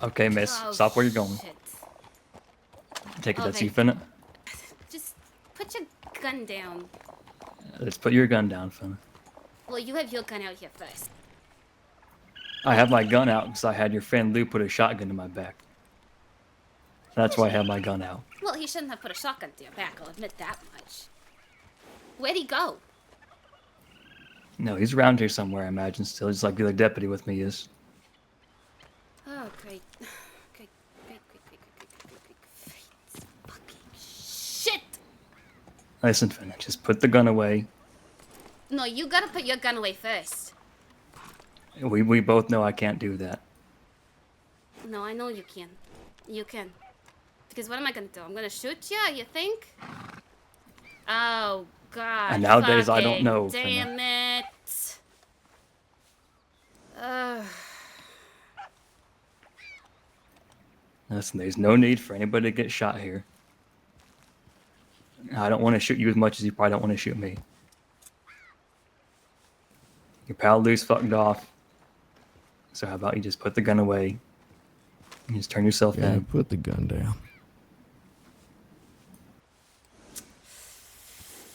Okay, miss. Oh, Stop where you're going. shit. Take it, that's Okay. you, Fenna. Just put your gun down. Let's put your gun down, Fenna. Well, you have your gun out here first. I have my gun out because I had your friend Lou put a shotgun in my back. That's why I have my gun out. Well, he shouldn't have put a shotgun to your back, I'll admit that much. Where'd he go? No, he's around here somewhere, I imagine, still, just like the other deputy with me is. Oh, great. Great. Fucking shit! Listen, Fenna, just put the gun away. No, you gotta put your gun away first. We both know I can't do that. No, I know you can. You can. Because what am I gonna do? I'm gonna shoot you, you think? Oh, God. And nowadays, I don't know, Damn it. Listen, there's no need for anybody to get shot here. I don't want to shoot you as much as you probably don't want to shoot me. Your pal Lou's fucked off. So how about you just put the gun away and just turn yourself Yeah, in? put the gun down.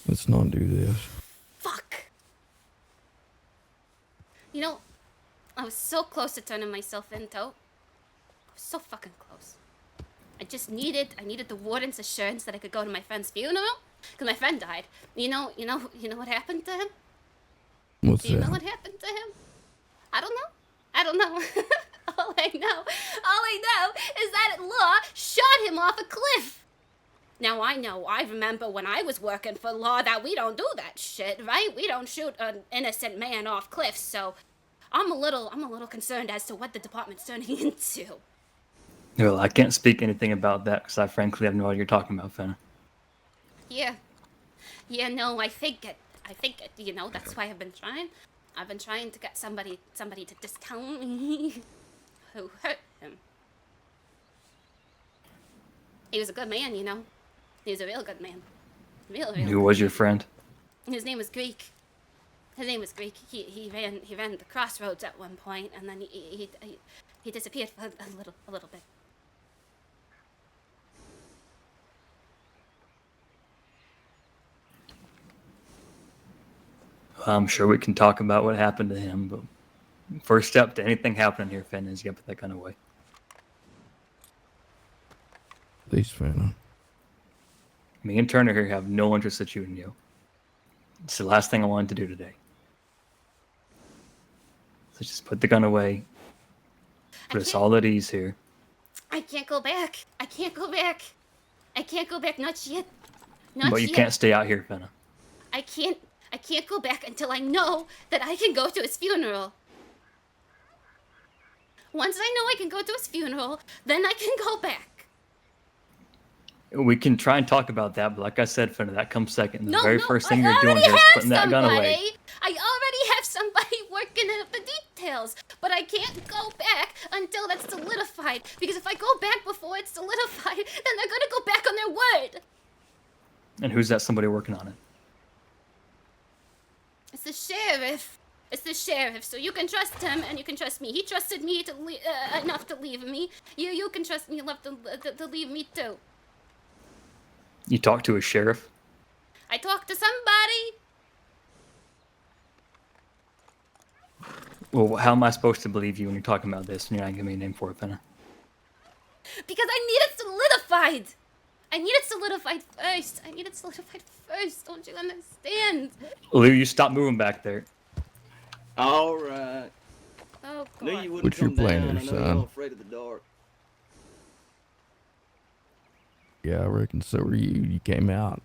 Let's not do this. Fuck. You know, I was so close to turning myself in, Tote. I was so fucking close. I needed the warden's assurance that I could go to my friend's funeral, because my friend died. You know what happened to him? What's Do you that? know what happened to him? I don't know. All I know is that Law shot him off a cliff. Now I remember when I was working for Law that we don't do that shit, right? We don't shoot an innocent man off cliffs, so I'm a little concerned as to what the department's turning into. Well, I can't speak anything about that because I frankly have no idea what you're talking about, Fenna. Yeah, no, I think it, you know, that's why I've been trying to get somebody to discount me who hurt him. He was a good man, you know. He was a real good man. Real Who good was your man. friend? His name was Greek. He ran the crossroads at one point, and then he disappeared for a little bit. I'm sure we can talk about what happened to him, but first step to anything happening here, Fenna, is you gotta put that gun away. Please, Fenna. Me and Turner here have no interest in shooting you. It's the last thing I wanted to do today. So just put the gun away. Put us all at ease here. I can't go back. Not yet. But you can't stay out here, Fenna. I can't go back until I know that I can go to his funeral. Once I know I can go to his funeral, then I can go back. We can try and talk about that, but like I said, Fenna, that comes second. The No, very no, first I thing you're doing already here is have putting that gun away. I already have somebody working out the details, but I can't go back until that's solidified, because if I go back before it's solidified, then they're gonna go back on their word. And who's that somebody working on it? It's the sheriff, so you can trust him and you can trust me. He trusted me to enough to leave me. You can trust me enough to leave me too. You talked to a sheriff? I talked to somebody. Well, how am I supposed to believe you when you're talking about this and you're not giving me a name for it, Fenna? Because I need it solidified. I need it solidified first. Don't you understand? Lou, you stop moving back there. All right. Oh, God. Knew you wouldn't What's your come plan down. here, I know son? you're afraid of the dark. Yeah, I reckon so are you. You came out.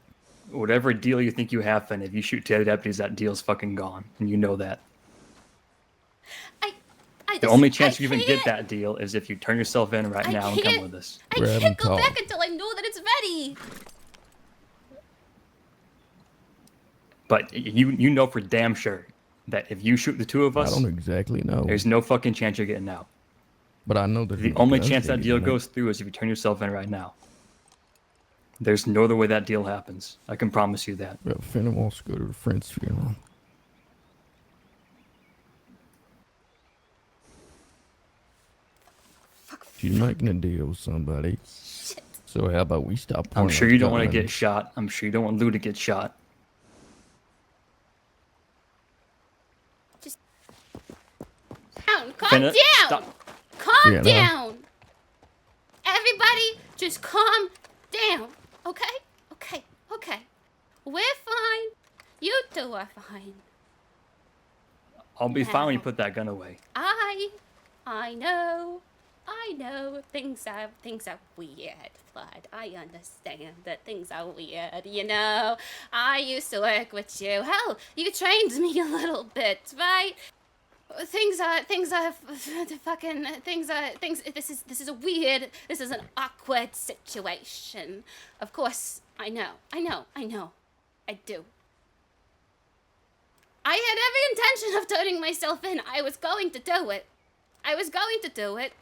Whatever deal you think you have, Fenna, if you shoot 2 other deputies, that deal's fucking gone. And you know that. The only chance you even get that deal is if you turn yourself in right now and come with us. I Grab can't and go talk. back until I know that it's ready. But you know for damn sure that if you shoot the 2 of I us, don't exactly know. there's no fucking chance you're getting out. But I know that The only chance that deal goes through is if you turn yourself in right now. There's no other way that deal happens. I can promise you that. Well, Fenna wants to go to a friend's funeral. She's making a deal with somebody. Shit. So how about we stop I'm pointing sure those you don't want to guns? get shot. I'm sure you don't want Lou to get shot. Down. Calm Fenna, down. stop. Calm Fenna. down. Everybody, just calm down. Okay? Okay. Okay. We're fine. You two are fine. I'll be fine when you Now. put that gun away. I know. I know things are weird, Flood. I understand that things are weird, you know. I used to work with you. Hell, you trained me a little bit, right? Things are fucking things. This is a weird. This is an awkward situation. Of course, I know. I do. I had every intention of turning myself in. I was going to do it.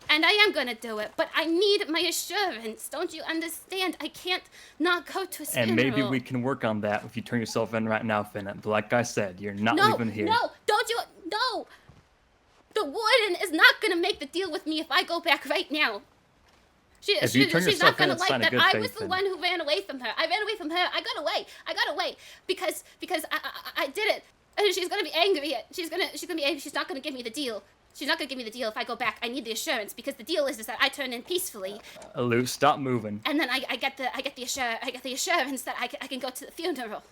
And I am gonna do it. But I need my assurance. Don't you understand? I can't not go to a funeral. And maybe we can work on that if you turn yourself in right now, Fenna. But like I said, you're not No, leaving here. no, don't you, no. The warden is not gonna make the deal with me if I go back right now. If you turn She's yourself not gonna in, it's like sign of that. good I faith, was the then. one who ran away from her. I ran away from her. I got away because I did it. And she's gonna be angry. She's gonna be angry. She's not gonna give me the deal. She's not gonna give me the deal if I go back. I need the assurance because the deal is that I turn in peacefully, Lou, stop moving. and then I get the assurance that I can go to the funeral.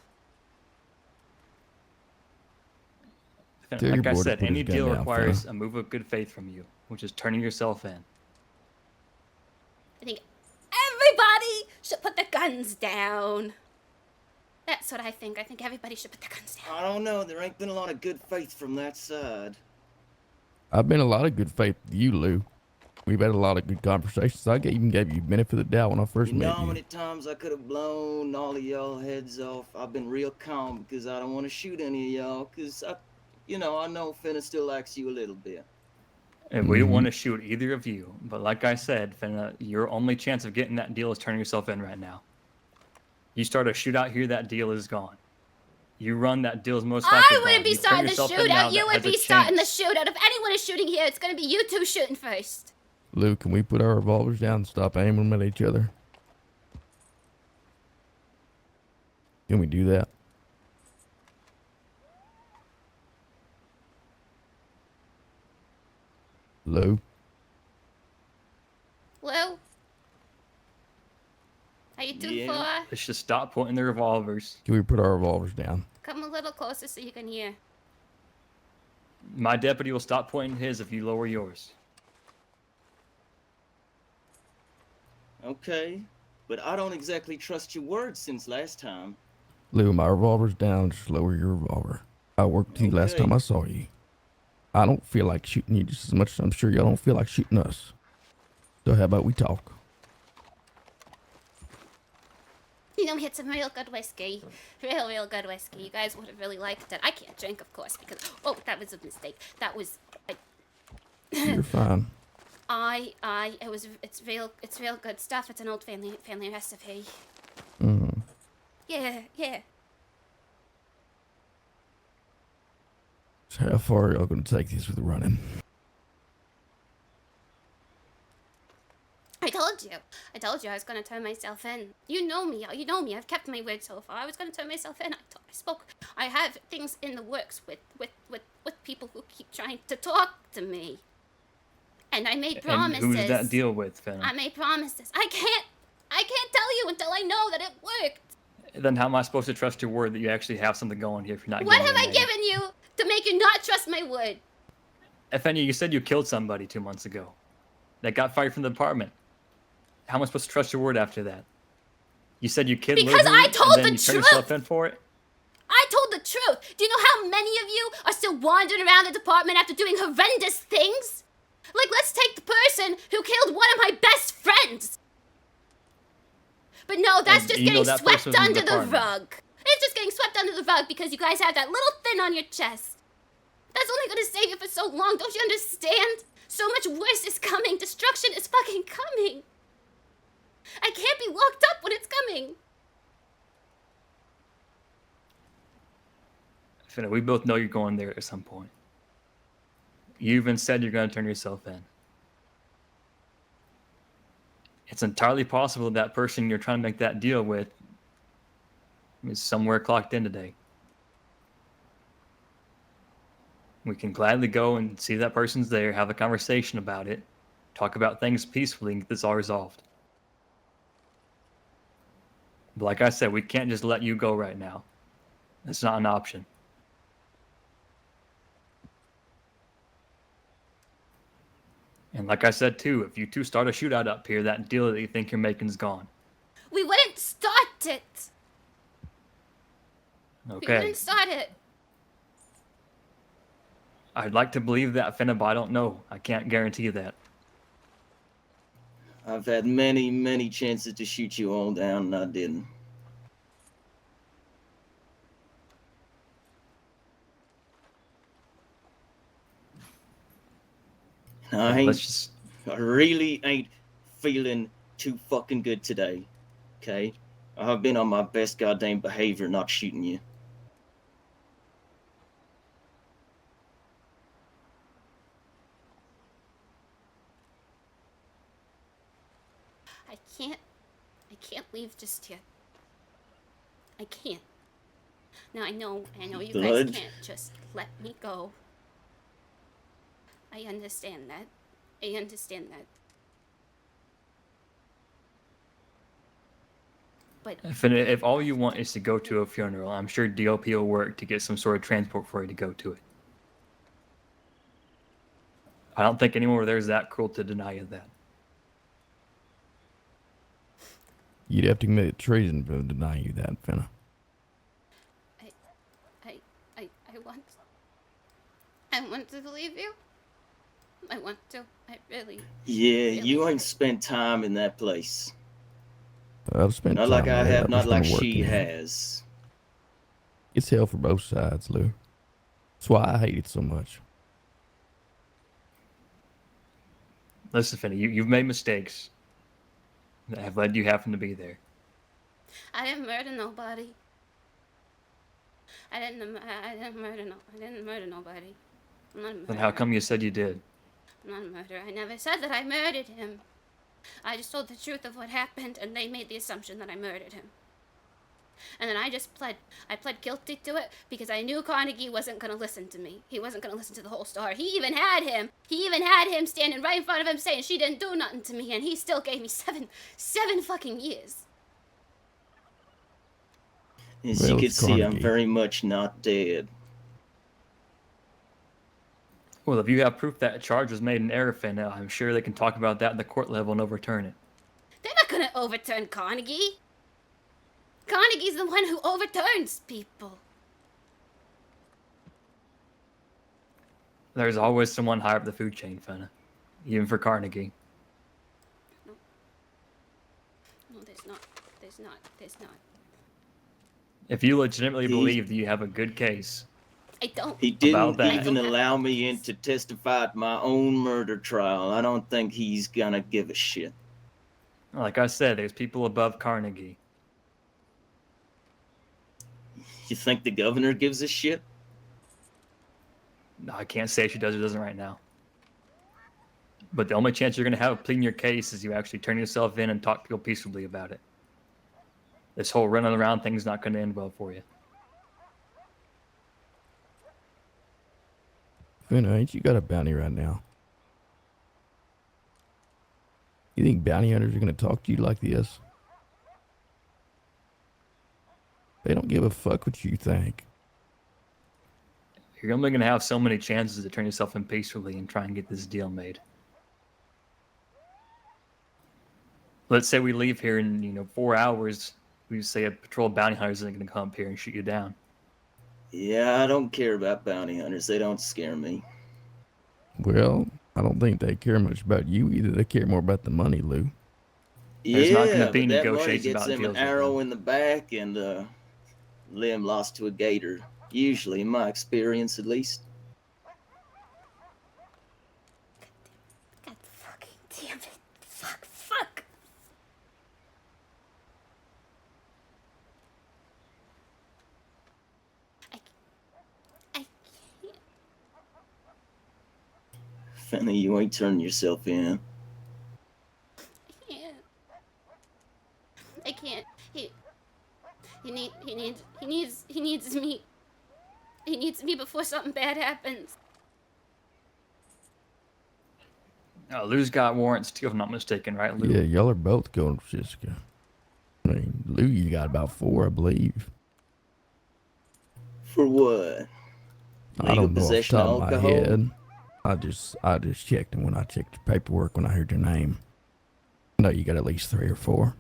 Fenna, Tell your like I boy to said, put any his gun deal down, requires Fenna. a move of good faith from you, which is turning yourself in. I think everybody should put their guns down. That's what I think. I think everybody should put their guns down. I don't know. There ain't been a lot of good faith from that side. I've been a lot of good faith with you, Lou. We've had a lot of good conversations. Even gave you benefit of the doubt when I first You know met how you. many times I could have blown all of y'all heads off? I've been real calm because I don't want to shoot any of y'all because I know Fenna still likes you a little bit. And we don't want to shoot either of you. But like I said, Fenna, your only chance of getting that deal is turning yourself in right now. You start a shootout here, that deal is gone. You run, that deal is most likely I gone. wouldn't be You turn starting the yourself in now, shootout. You that would has a be starting the chance. shootout. If anyone is shooting here, it's gonna be you two shooting first. Lou, can we put our revolvers down and stop aiming them at each other? Can we do that? Lou? Lou? Are you too Yeah. far? Let's just stop pointing the revolvers. Can we put our revolvers down? Come a little closer so you can hear. My deputy will stop pointing his if you lower yours. Okay, but I don't exactly trust your words since last time. Lou, my revolver's down. Just lower your revolver. I worked with you last Okay. time I saw you. I don't feel like shooting you just as much as I'm sure y'all don't feel like shooting us. So how about we talk? You know, we had some real good whiskey. Real good whiskey. You guys would have really liked it. I can't drink, of course, because... Oh, that was a mistake. That was... You're fine. It's real good stuff. It's an old family recipe. Mm. Yeah. So how far are y'all gonna take this with running? I told you I was gonna turn myself in. You know me. I've kept my word so far. I was gonna turn myself in. I spoke. I have things in the works with people who keep trying to talk to me. And I made promises. And who's that deal with, Fenna? I made promises. I can't tell you until I know that it worked. Then how am I supposed to trust your word that you actually have something going here if you're not What giving have me I a name? given you to make you not trust my word? Fenna, you said you killed somebody 2 months ago. That got fired from the department. How am I supposed to trust your word after that? You said you killed Because Lou, I told and then the you turned yourself truth. in for it? I told the truth. Do you know how many of you are still wandering around the department after doing horrendous things? Like, let's take the person who killed one of my best friends. But no, that's And just you know getting that swept person was in under the the department. rug. It's just getting swept under the rug because you guys have that little thin on your chest. That's only gonna save you for so long. Don't you understand? So much worse is coming. Destruction is fucking coming. I can't be locked up when it's coming. Fenna, we both know you're going there at some point. You even said you're going to turn yourself in. It's entirely possible that person you're trying to make that deal with is somewhere clocked in today. We can gladly go and see that person's there, have a conversation about it, talk about things peacefully, and get this all resolved. But like I said, we can't just let you go right now. It's not an option. And like I said too, if you two start a shootout up here, that deal that you think you're making is gone. We wouldn't start it. We Okay. wouldn't start it. I'd like to believe that, Fenna, but I don't know. I can't guarantee that. I've had many, many chances to shoot you all down, and I didn't. I really ain't feeling too fucking good today, okay? I've been on my best goddamn behavior not shooting you. I can't leave just yet. I can't. Now I know you guys can't just let me go. I understand that. But If all you want is to go to a funeral, I'm sure DOP will work to get some sort of transport for you to go to it. I don't think anyone over there is that cruel to deny you that. You'd have to commit treason for denying you that, Fenna. I want to believe you. I want to. I really. Yeah, really you do. ain't spent time in that place. I've spent Not time like I there. have, I've not just like been she working here. has. It's hell for both sides, Lou. That's why I hate it so much. Listen, Fenna, you've made mistakes that have led you having to be there. I didn't murder nobody. I didn't murder nobody. I'm not a murderer. Then how come you said you did? I'm not a murderer. I never said that I murdered him. I just told the truth of what happened, and they made the assumption that I murdered him. And then I pled guilty to it because I knew Carnegie wasn't gonna listen to me. He wasn't gonna listen to the whole story. He even had him standing right in front of him saying she didn't do nothing to me, and he still gave me seven fucking years. As Well, you can it's see, I'm Carnegie. very much not dead. Well, if you have proof that a charge was made in error, Fenna, I'm sure they can talk about that at the court level and overturn it. They're not gonna overturn Carnegie. Carnegie's the one who overturns people. There's always someone higher up the food chain, Fenna. Even for Carnegie. No, there's not. If you legitimately He- believe that you have a good case, I don't. He About didn't that. even allow me in to testify at my own murder trial. I don't think he's gonna give a shit. like I said, there's people above Carnegie. You think the governor gives a shit? I can't say if she does or doesn't right now. But the only chance you're going to have of pleading your case is you actually turn yourself in and talk to people peaceably about it. This whole running around thing's not going to end well for you. Fenna, ain't you got a bounty right now? You think bounty hunters are going to talk to you like this? They don't give a fuck what you think. You're only going to have so many chances to turn yourself in peacefully and try and get this deal made. Let's say we leave here in 4 hours. We say a patrol of bounty hunters isn't going to come up here and shoot you down. Yeah, I don't care about bounty hunters. They don't scare me. Well, I don't think they care much about you either. They care more about the money, Lou. There's not gonna Yeah, be but that money negotiations gets about them an deals with arrow them. in the back and a limb lost to a gator. Usually, in my experience at least. God fucking damn it. Fuck. I can't. Fenna, you ain't turning yourself in. I can't. He needs me. He needs me before something bad happens. Lou's got warrants too, if I'm not mistaken, right, Lou? Yeah, y'all are both going to Francisco. I mean, Lou, you got about 4, I believe. For what? I Legal don't know off the possession top of of my alcohol? head. I just checked, and when I checked your paperwork, when I heard your name, I know you got at least 3 or 4.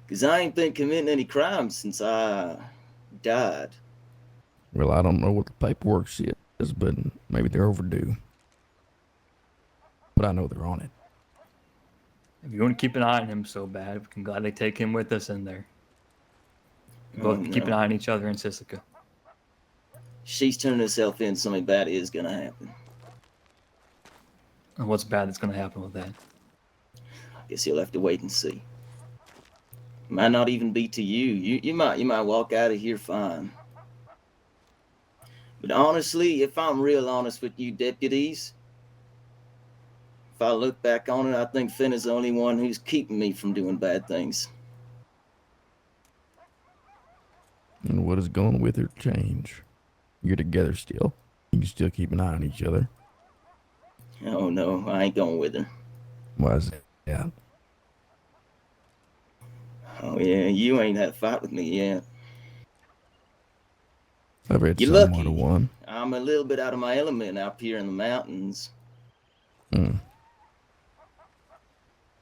Cause I ain't been committing any crimes since I died. Well, I don't know what the paperwork says, but maybe they're overdue. But I know they're on it. If you want to keep an eye on him so bad, we can gladly take him with us in there. We Oh, both keep an no. eye on each other in Sisika. She's turning herself in, something bad is gonna happen. And what's bad that's going to happen with that? Guess you'll have to wait and see. Might not even be to you. You might walk out of here fine. But honestly, if I'm real honest with you deputies, if I look back on it, I think Fenna's the only one who's keeping me from doing bad things. And what has gone with her change? You're together still. You can still keep an eye on each other. Oh no, I ain't going with her. Why is that? Oh yeah, you ain't had a fight with me yet. I've read You're somewhat of lucky. one. I'm a little bit out of my element out here in the mountains.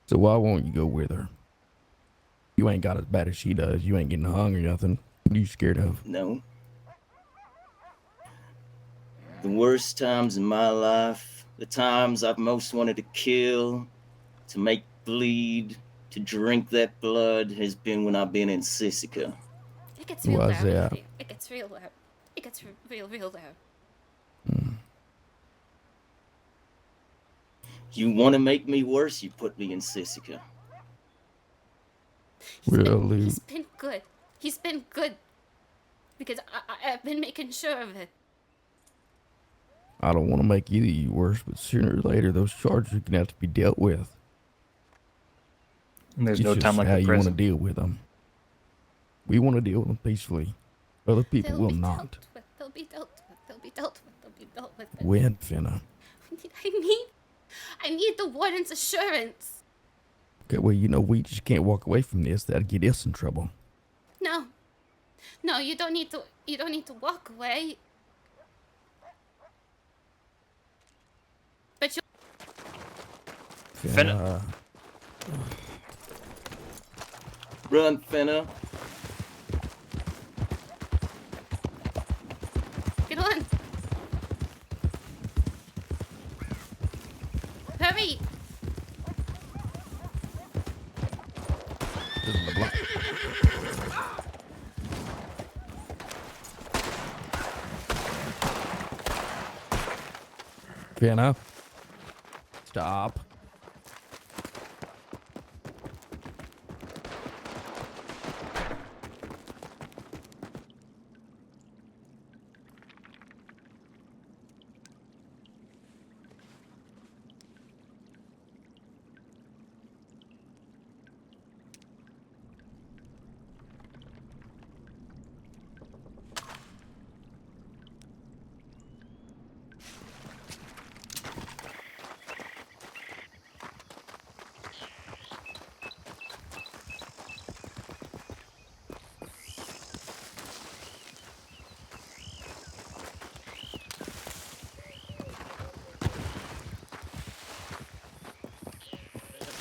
So why won't you go with her? You ain't got as bad as she does. You ain't getting hung or nothing. What are you scared of? No. The worst times in my life, the times I've most wanted to kill, to make bleed, to drink that blood, has been when I've been in Sisika. It gets real Why's loud. that? It gets real loud. It gets real loud. You want to make me worse, you put me in Sisika. Well, Lou, He's been good. He's been good. Because I've been making sure of it. I don't want to make either of you worse, but sooner or later, those charges are going to have to be dealt with. And there's It's no just time like how the you want to present. deal with them. We want to deal with them peacefully. Other people will not. They'll be dealt with. They'll be dealt with. They'll be dealt with. When, Fenna? I need the warden's assurance. Okay, well, we just can't walk away from this. That'd get us in trouble. No, you don't need to walk away. But you Fenna. Run, Fenna. get on. Hurry. Fenna, stop.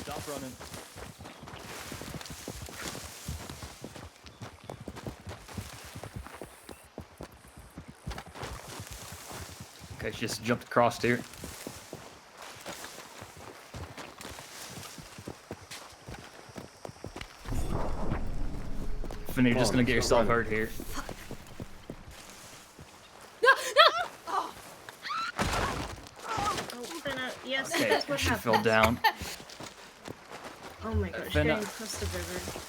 Stop running. Okay, she just jumped across here. Fenna, you're just gonna get yourself hurt here. No. Oh, Fenna, yes, Okay, that's what she happened. fell down. Oh my gosh, Fenna. getting across the river.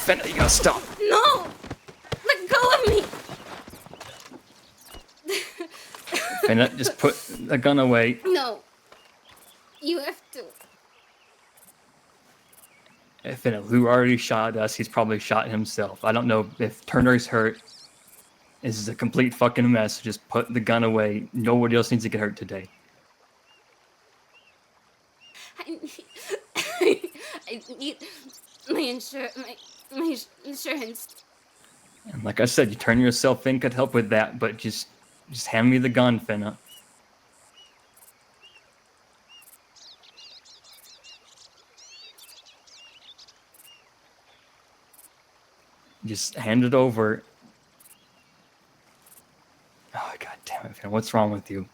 Fenna, you gotta stop. No! Let go of me! Fenna, just put the gun away. No. You have to. Fenna, who already shot us, he's probably shot himself. I don't know if Turner's hurt. This is a complete fucking mess. Just put the gun away. Nobody else needs to get hurt today. I need my insurance. And like I said, you turn yourself in could help with that, but just hand me the gun, Fenna. Just hand it over. Oh, god damn it, Fenna. What's wrong with you?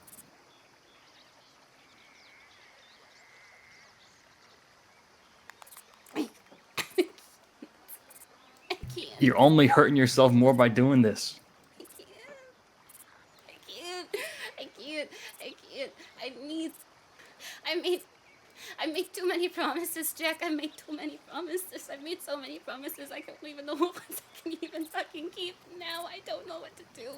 I can't. You're only hurting yourself more by doing this. I can't. I made too many promises, Jack. I made too many promises. I made so many promises I don't even know what ones I can even fucking keep. Now I don't know what to do.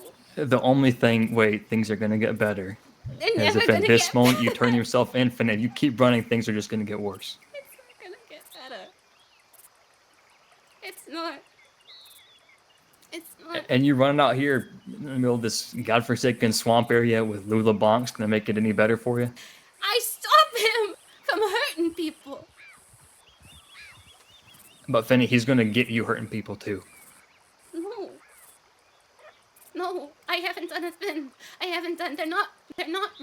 The only way things are gonna get better They're is never if gonna at this get moment you better. turn yourself in, Fenna. If you keep running, things are just gonna get worse. It's not gonna get better. It's not. It's not. And you running out here in the middle of this godforsaken swamp area with Lou LeBlanc's gonna make it any better for you? I stop him from hurting people. But Fenna, he's gonna get you hurting people too. No, I haven't done a thing. I haven't done. They're not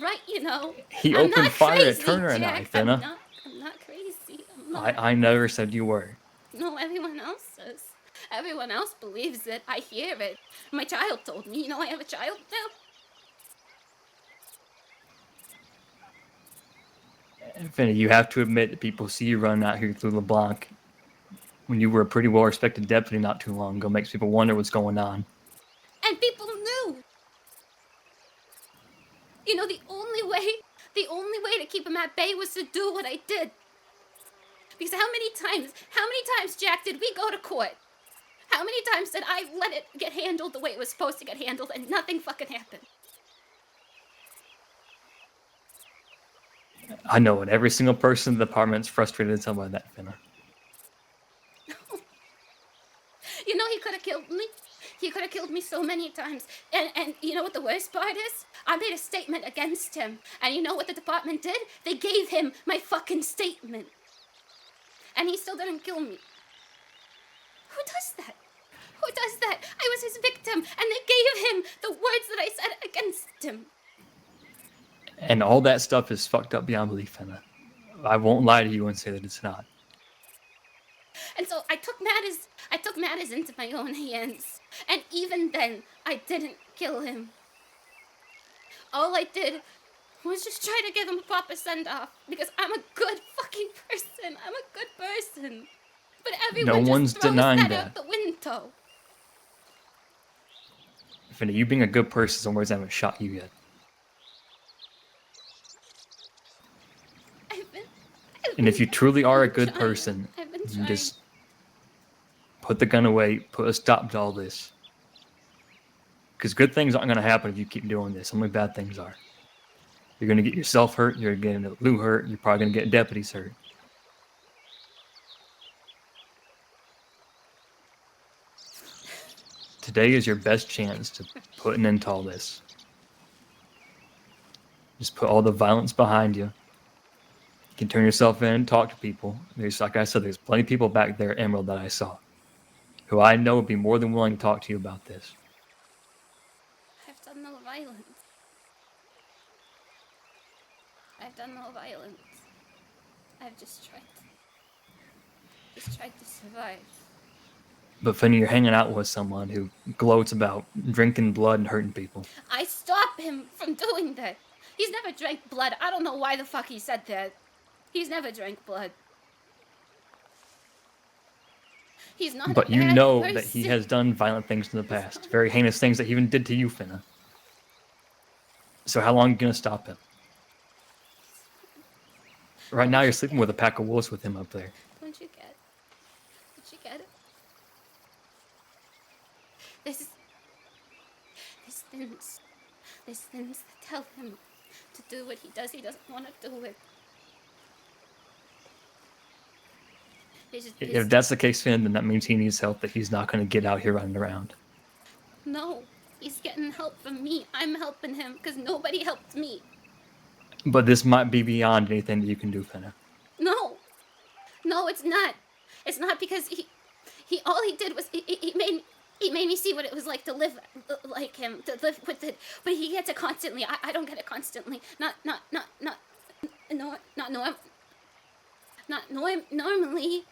right, you know. He I'm opened not fire crazy, at Turner and I, Jack. Fenna. I'm not crazy. I'm not. I never said you were. No, everyone else says. Everyone else believes it. I hear it. My child told me. You know, I have a child now. Fenna, you have to admit that people see you running out here through LeBlanc when you were a pretty well-respected deputy not too long ago. Makes people wonder what's going on. And people knew. You know, the only way to keep him at bay was to do what I did. Because how many times, Jack, did we go to court? How many times did I let it get handled the way it was supposed to get handled and nothing fucking happened? I know it. Every single person in the department's frustrated as hell by that, Fenna. You know, he could have killed me. He could have killed me so many times. And you know what the worst part is? I made a statement against him. And you know what the department did? They gave him my fucking statement. And he still didn't kill me. Who does that? Who does that? I was his victim, and they gave him the words that I said against him. And all that stuff is fucked up beyond belief, Fenna. I won't lie to you and say that it's not. And so I took matters into my own hands. And even then, I didn't kill him. All I did was just try to give him a proper send-off. Because I'm a good fucking person. I'm a good person. But everyone one's just throws denying that that. out the window. Fenna, you being a good person, some words haven't shot you yet. And if you truly are a good person, you just put the gun away, put a stop to all this. Because good things aren't going to happen if you keep doing this. Only bad things are. You're going to get yourself hurt. You're going to get Lou hurt. You're probably going to get deputies hurt. Today is your best chance to put an end to all this. Just put all the violence behind you. You can turn yourself in and talk to people. There's, like I said, there's plenty of people back there at Emerald that I saw who I know would be more than willing to talk to you about this. I've done no violence. I've just tried to survive. But Fenna, you're hanging out with someone who gloats about drinking blood and hurting people. I stop him from doing that. He's never drank blood. I don't know why the fuck he said that. He's never drank blood. He's not. But a you bad know person. that he has done violent things in the past. Very heinous things that he even did to you, Fenna. So how long are you going to stop him? Right now you're sleeping with a pack of wolves with him up there. Don't you get it? There's things that tell him to do what he does. He doesn't want to do it. If that's the case, Finn, then that means he needs help. That he's not going to get out here running around. No, he's getting help from me. I'm helping him because nobody helped me. But this might be beyond anything that you can do, Fenna. No, it's not. It's not because he all he did was he made me see what it was like to live like him, to live with it. But he gets it constantly. I don't get it constantly. Not normally. Not normally.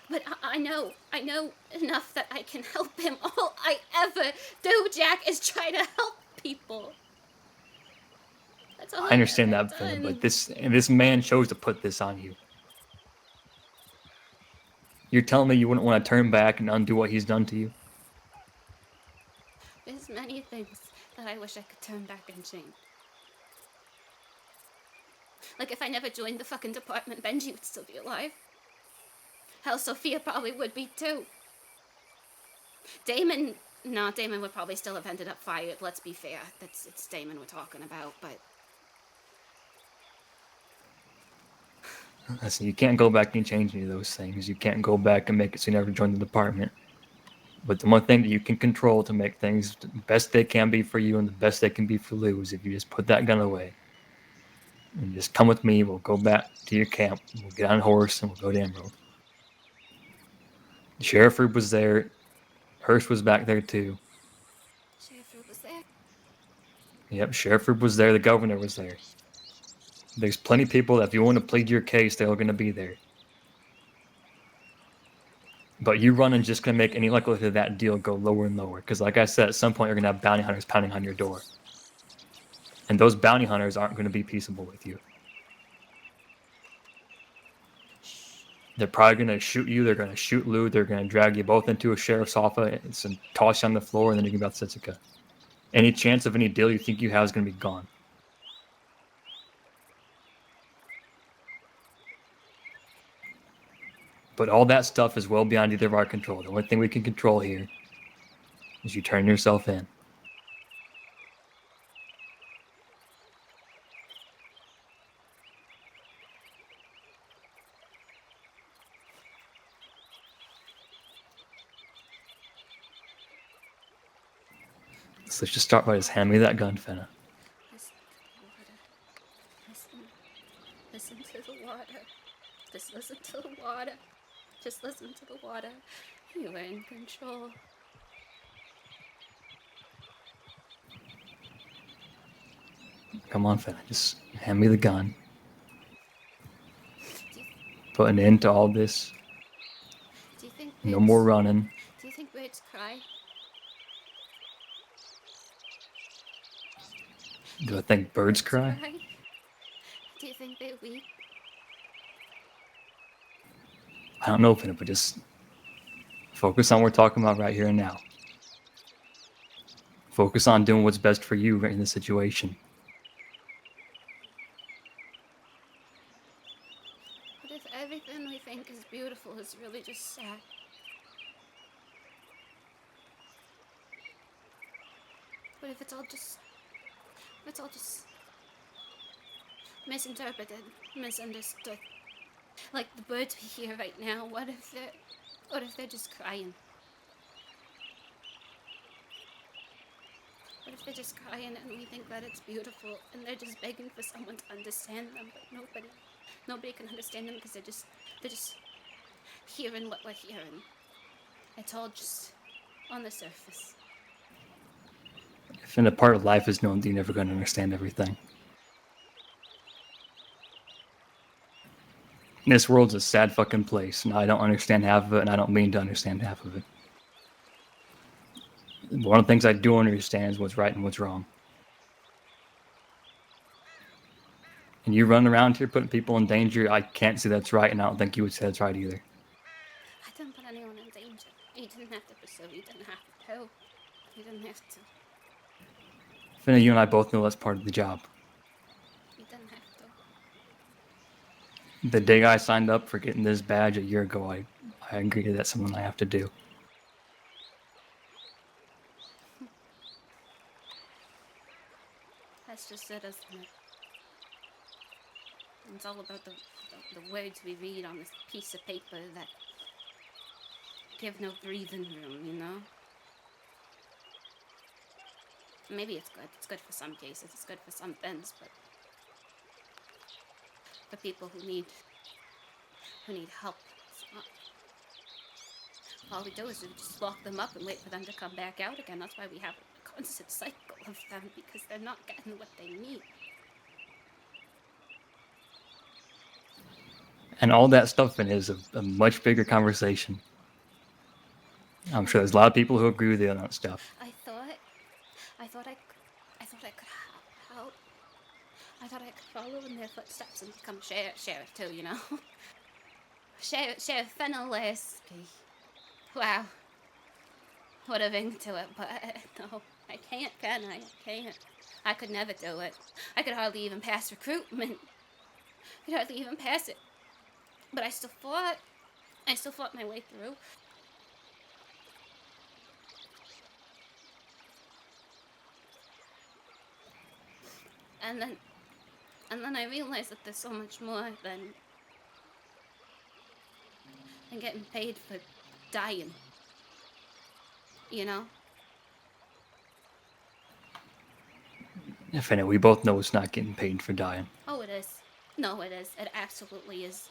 But I know enough that I can help him. All I ever do, Jack, is try to help people. That's all I understand I've that, ever Fenna, but done. this man chose to put this on you. You're telling me you wouldn't want to turn back and undo what he's done to you? There's many things that I wish I could turn back and change. Like if I never joined the fucking department, Benji would still be alive. Hell, Sophia probably would be too. Damon would probably still have ended up fired, let's be fair. It's Damon we're talking about, but... Listen, you can't go back and change any of those things. You can't go back and make it so you never join the department. But the one thing that you can control to make things the best they can be for you and the best they can be for Lou is if you just put that gun away. And just come with me, we'll go back to your camp, we'll get on a horse, and we'll go to Emerald. Sheriff Rube was there. Hirsch was back there too. Sheriff Rube was there? Yep, Sheriff Rube was there, the governor was there. There's plenty of people that if you want to plead your case, they're all going to be there. But you running just going to make any likelihood of that deal go lower and lower. Because like I said, at some point you're going to have bounty hunters pounding on your door. And those bounty hunters aren't going to be peaceable with you. They're probably going to shoot you, they're going to shoot Lou, they're going to drag you both into a sheriff's office and toss you on the floor, and then you can be about Sitsuka. Any chance of any deal you think you have is going to be gone. But all that stuff is well beyond either of our control. The only thing we can control here is you turn yourself in. So let's just start by just hand me that gun, Fenna. Listen to the water. Just listen to the water. Just listen to the water. You are in control. Come on, Fenna, just hand me the gun. Put an end to all this. Do you think No more running. Do you think birds cry? Do I think birds cry? Do you think they weep? I don't know, Fenna, but just focus on what we're talking about right here and now. Focus on doing what's best for you in this situation. What if everything we think is beautiful is really just sad? What if it's all just misinterpreted, misunderstood? Like the birds we hear right now, what if they're just crying? What if they're just crying and we think that it's beautiful and they're just begging for someone to understand them, but nobody can understand them because they're just hearing what we're hearing. It's all just on the surface. If in a part of life is known that you're never going to understand everything. This world's a sad fucking place, and I don't understand half of it, and I don't mean to understand half of it. One of the things I do understand is what's right and what's wrong. And you run around here putting people in danger, I can't say that's right, and I don't think you would say that's right either. I didn't put anyone in danger. You didn't have to pursue. You didn't have to help. You didn't have to. Finna, you and I both know that's part of the job. You didn't have to. The day I signed up for getting this badge a year ago, I agreed that that's something I have to do. it, isn't it? It's all about the words we read on this piece of paper that give no breathing room, you know? Maybe it's good. It's good for some cases. It's good for some things, but for people who need help, it's not. All we do is we just lock them up and wait for them to come back out again. That's why we have a constant cycle of them, because they're not getting what they need. And all that stuff in is a much bigger conversation. I'm sure there's a lot of people who agree with you on that stuff. I thought I could help. I thought I could follow in their footsteps and become sheriff too, you know? Sheriff Fenna Lasky. Wow. What a ring to it, but no, I can't, can I? I can't. I could never do it. I could hardly even pass recruitment. I could hardly even pass it. But I still fought. I still fought my way through. And then I realized that there's so much more than getting paid for dying. You know? Fenna, we both know it's not getting paid for dying. Oh, it is. No, it is. It absolutely is.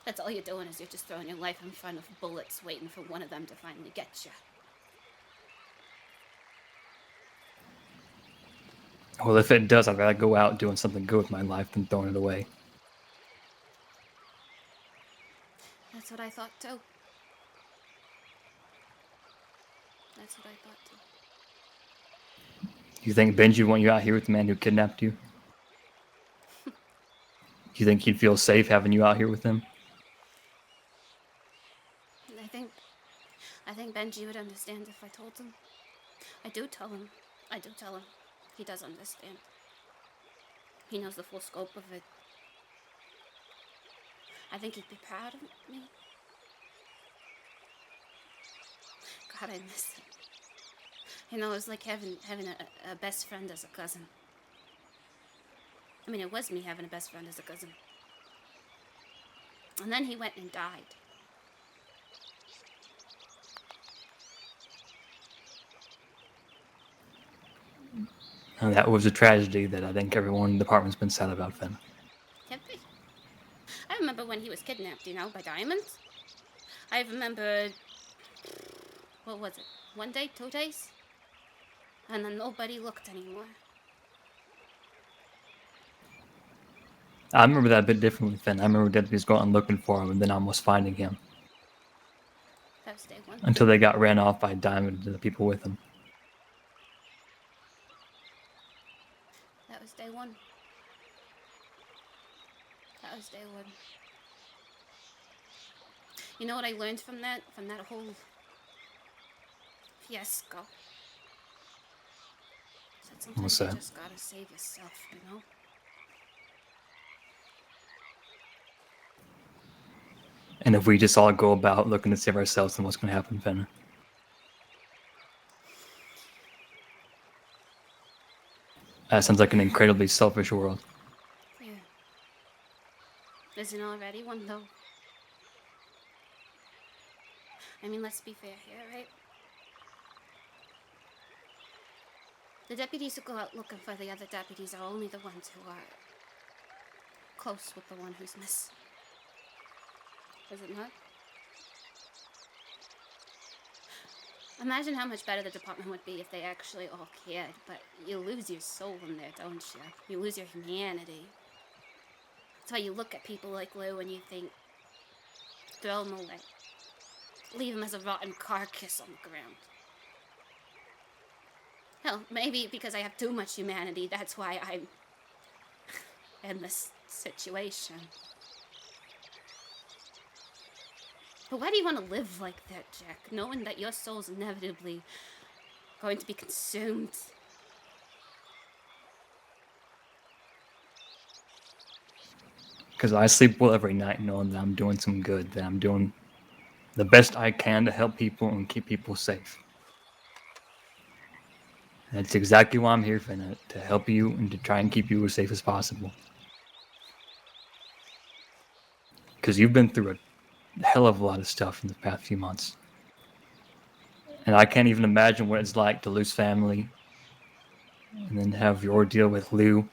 That's all you're doing, is you're just throwing your life in front of bullets, waiting for one of them to finally get you. Well, if it does, I'd rather go out doing something good with my life than throwing it away. That's what I thought too. That's what I thought too. You think Benji would want you out here with the man who kidnapped you? Do you think he'd feel safe having you out here with him? I think Benji would understand if I told him. I do tell him. He does understand. He knows the full scope of it. I think he'd be proud of me. God, I miss him. You know, it was like having a best friend as a cousin. I mean, it was me having a best friend as a cousin. And then he went and died. And that was a tragedy that I think everyone in the department's been sad about, Fenn. Have they? I remember when he was kidnapped, you know, by diamonds. I remember, what was it, 1 day, 2 days? And then nobody looked anymore. I remember that a bit differently, Fenn. I remember deputies going looking for him and then almost finding him. That was day one. Until they got ran off by Diamond and the people with him. That was day one. That was day one. You know what I learned from that whole fiasco? That sometimes What's you that? just gotta save yourself, you know? And if we just all go about looking to save ourselves, then what's going to happen, Fenn? That sounds like an incredibly selfish world. Yeah. Isn't already one, though? I mean, let's be fair here, right? The deputies who go out looking for the other deputies are only the ones who are close with the one who's missing. Is it not? Imagine how much better the department would be if they actually all cared, but you lose your soul in there, don't you? You lose your humanity. That's why you look at people like Lou and you think, throw him away. Leave him as a rotten carcass on the ground. Hell, maybe because I have too much humanity, that's why I'm in this situation. But why do you want to live like that, Jack, knowing that your soul's inevitably going to be consumed? Because I sleep well every night knowing that I'm doing some good, that I'm doing the best I can to help people and keep people safe. That's exactly why I'm here, Fenna, to help you and to try and keep you as safe as possible. Because you've been through a hell of a lot of stuff in the past few months. And I can't even imagine what it's like to lose family and then have your ordeal with Lou.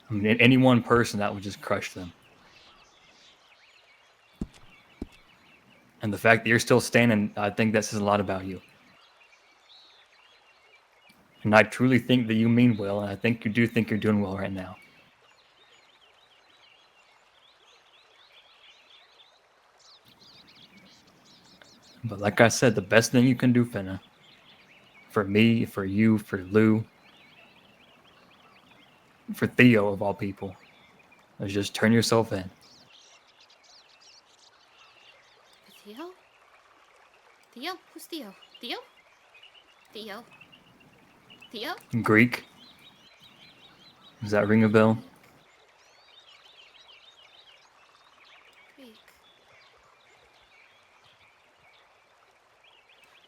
I mean, any one person, that would just crush them. And the fact that you're still standing, I think that says a lot about you. And I truly think that you mean well, and I think you do think you're doing well right now. But like I said, the best thing you can do, Fenna, for me, for you, for Lou, for Theo of all people, is just turn yourself in. Theo? Theo? Who's Theo? Theo? Theo? Theo? Greek? Does that ring a bell? Greek.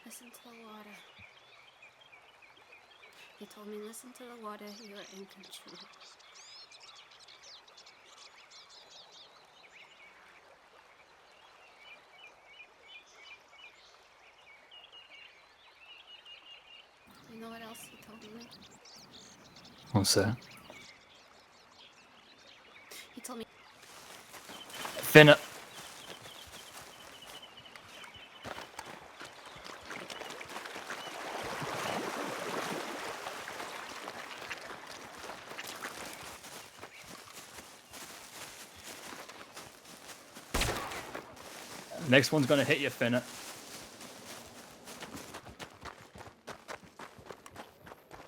Listen to the water. He told me, listen to the water, you are in control. You know what else he told me? What's that? He told me, Fenna. Next one's gonna hit you, Fenna.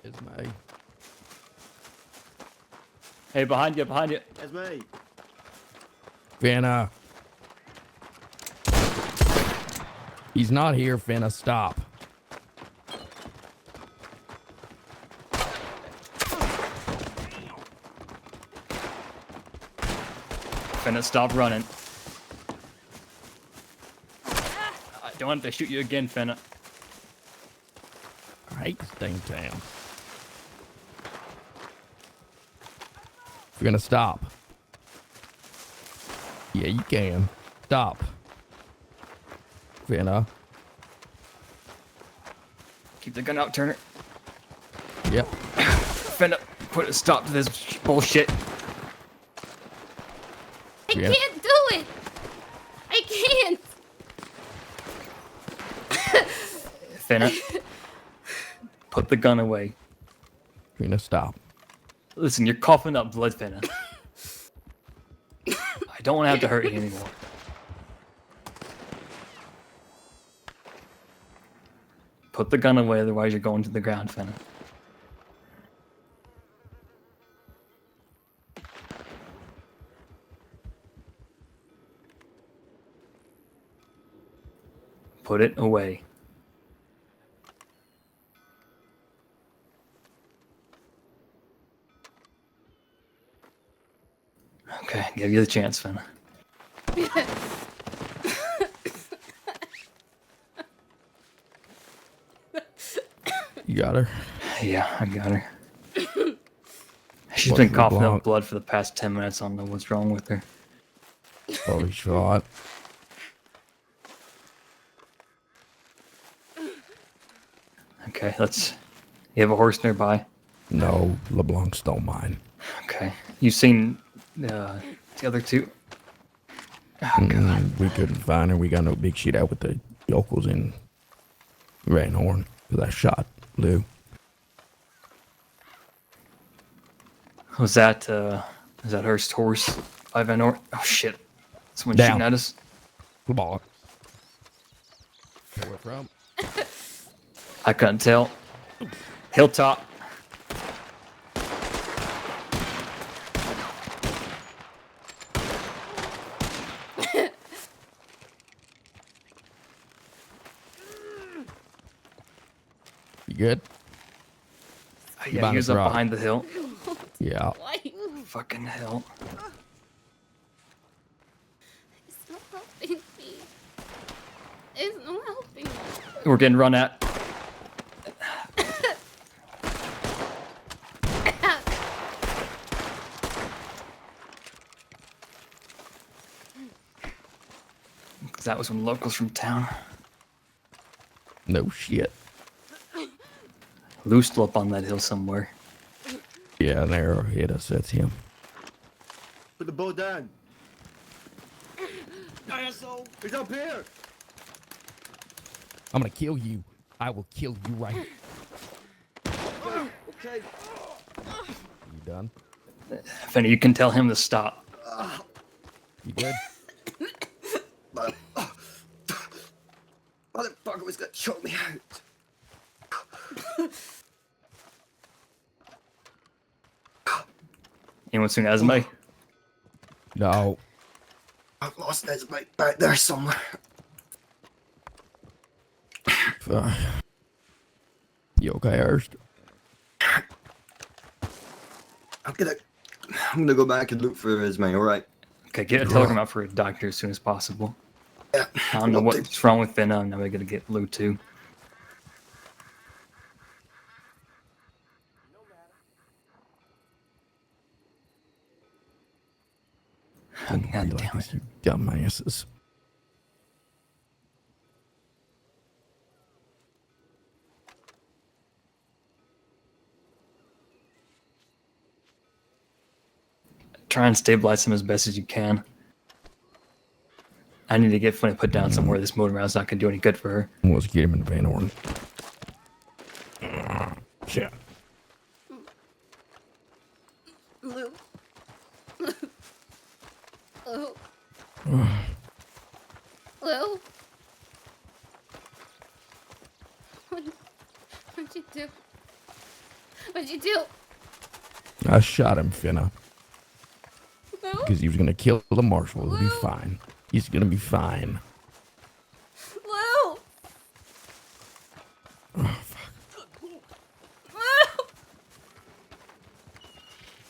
It's me. Hey, behind you, behind you. That's me. Fenna. He's not here, Fenna. Stop. Fenna, stop running. I don't want to shoot you again, Fenna. I hate this dang town. You're gonna stop. Yeah, you can. Stop. Fenna. Keep the gun out, Turner. Yep. Fenna, put a stop to this bullshit. I Yeah. can't do it! I can't! Fenna, put the gun away. Fenna, stop. Listen, you're coughing up blood, Fenna. I don't want to have to hurt you anymore. Put the gun away, otherwise you're going to the ground, Fenna. Put it away. Okay, give you the chance, Fenna. You got her? Yeah, I got her. She's What been for coughing Blanc? up blood for the past 10 minutes. I don't know what's wrong with her. Probably shot. Okay, let's... You have a horse nearby? No, LeBlanc's don't mind. Okay. You seen the other two? Oh, God. We couldn't find her. We got no big shit out with the yokels in Red Horn because I shot Lou. Was that Hurst horse? Ivan or oh shit! Someone Down. shooting at us. LeBlanc. Where we're from? I couldn't tell. Hilltop. You good? Yeah, behind he was this up rock. behind the hill. Yeah. Why? Fucking hell. It's not helping me. It's not helping me. We're getting run at. 'Cause that was when locals from town. No shit. Lou's still up on that hill somewhere. Yeah, an arrow hit us. That's him. Put the bow down. Asshole! He's up here! I'm gonna kill you. I will kill you right. Okay. You done? Fenna, you can tell him to stop. You good? Motherfucker was gonna choke me out. Anyone seen Esme? No. I've lost his mate back there somewhere. You okay, Hurst? I'm gonna go back and look for his mate, alright? Okay, get a telegram out for a doctor as soon as possible. Yeah. I don't know what's wrong with Fenna. I'm never gonna get Lou too. Oh, God damn it. You dumbasses. Try and stabilize him as best as you can. I need to get Fenna put down somewhere. This motor round's not gonna do any good for her. Let's get him in the Van Horn. Shit. Lou. Lou. Lou. What'd you do? What'd you do? I shot him, Fenna. Lou? Because he was gonna kill the marshal. It'll be Lou? fine. He's gonna be fine.